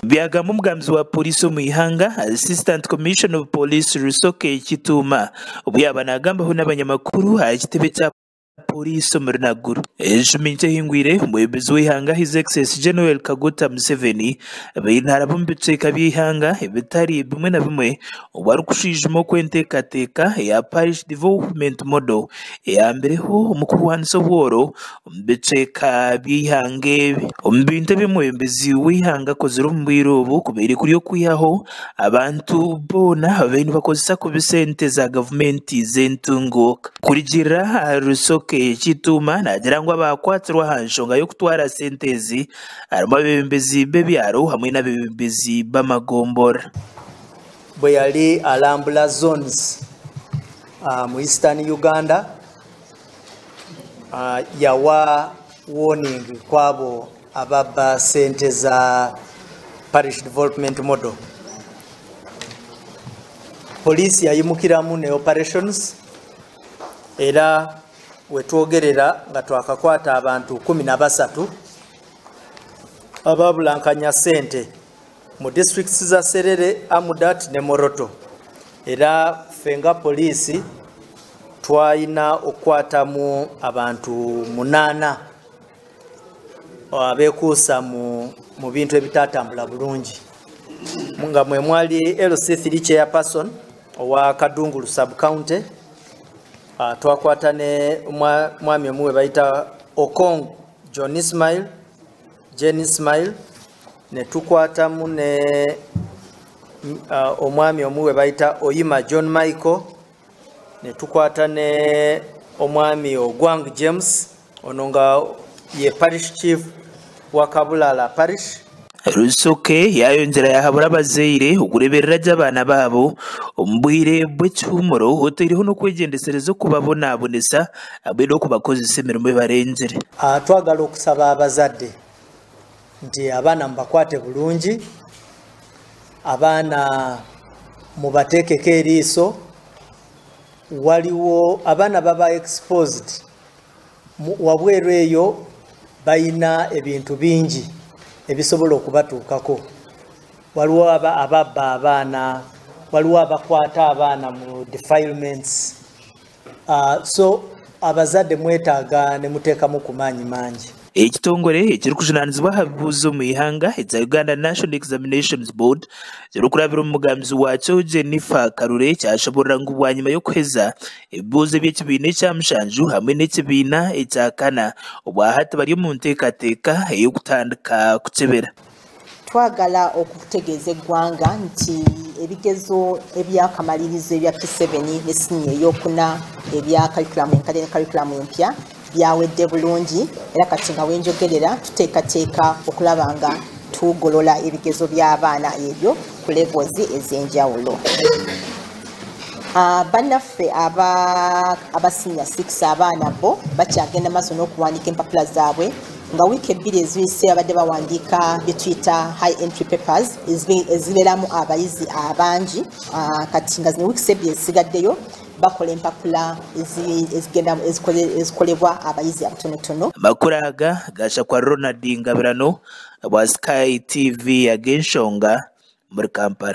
byagamba omugambizi wa poliisi omu ihanga Assistant Commissioner of Police Rusoke Kituma obu yaba nagambaho n'abanyamakuru aha kitebe kya poliisi omu Runaguru. Ekiminti ehingwire omwebembezi w'ihanga His Excellency General Kaguta Museveni baine omu bicweka by'ihanga ebitari bimwe na bimwe obu arikushiijuma okwenteekateeka eya Parish Development Model eyambireho omu kurwanisa obworo omu bicweka by'ihanga ebi. Omu bintu ebi omwebembezi w'ihanga akozire omu bwire obu kubaire kuri okwihaho abantu boona abaine bakozesa kubi sente za gavumenti z'entunguuka. Kurigirira Rusoke Kituma nagira ngu abakwatirwa aha nshonga y'okutwara sente ezi harimu abebembezi b'ebyaro hamwe n'abebembezi b'amagombora. Bwe yali alambula zones mu Eastern Uganda yawa warning kwabo ababa sente za Parish Development Model. Police yayimukiramu ne operations era wetwogerera nga twakakwata abantu 13 ababulankanya sente mu districts za Serere, Amudat ne Moroto. Era fenga police twayina okwatamu abantu 8 abekuusa mu bintu ebitatambula bulungi nga mwe mwali LC3 chairperson owa Kadungulu sub county. Twakwata ne mwami omuwe bayita Okong Jane Ismail ne tukwatamu ne omwami omuwe bayita Oyima John Michael ne tukwata ne omwami Ogwang James ono nga ye parish chief wa Kabulala parish. Rusoke yayongera yahabura abazaire okureberera gy'abaana baabo omu bwire bw'ekihumuro otairiho n'okwegendesereza okubabonaabonesa hamwe n'okubakozesa emirimo ebarengire. Twagala okusaba abazadde nti abaana mubakwate bulungi, abaana mubateekeko eriiso. Waliwo abaana baba exposed wabweru eyo bayina ebintu bingi ebisobola okubatuukako. Waliwo ababba abaana, waliwo abakwata abaana mu defilements. So abazadde mwetaaga ne muteekamu ku maanyi mangi. Ekitongole ekiri kujunaanizibwa aha bibuuzo mu ihanga ekya Uganda National Examinations Board kiri kurabira omugambizi waakyo Jennifer Karure kyashoborera ngu bwanyuma y'okuheza ebibuuzo by'ekibiina ekya mushanju hamwe n'ekibiina ekya kana obwahati bari mu nteekateeka ey'okutandika kukebera. Twagala okutegeeza eggwanga nti ebigezo ebyakamalirizo ebya P7 ne siniya ey'okuna ebya curriculum enkadde ne curriculum empya byawedde bulungi era kati nga wenjogerera tuteekateeka okulaba nga tugolola ebigezo by'abaana ebyo ku levels ez'enjawulo. Bannaffe aba senior 6 abaana bo bakyagenda maaso n'okuwandiika empapula zaabwe nga wiiki 2 eziyise abadde bawandiika bye tuyita high entry papers ezibeeramu abayizi abangi. Kati nga zino wiiki 2 ezisigaddeyo bakola empapula ezikolebwa abayizi abatonotono. Amakuru aga gasha kwa Ronald Ngabirano wa Sky TV ag'enshonga muri Kampala.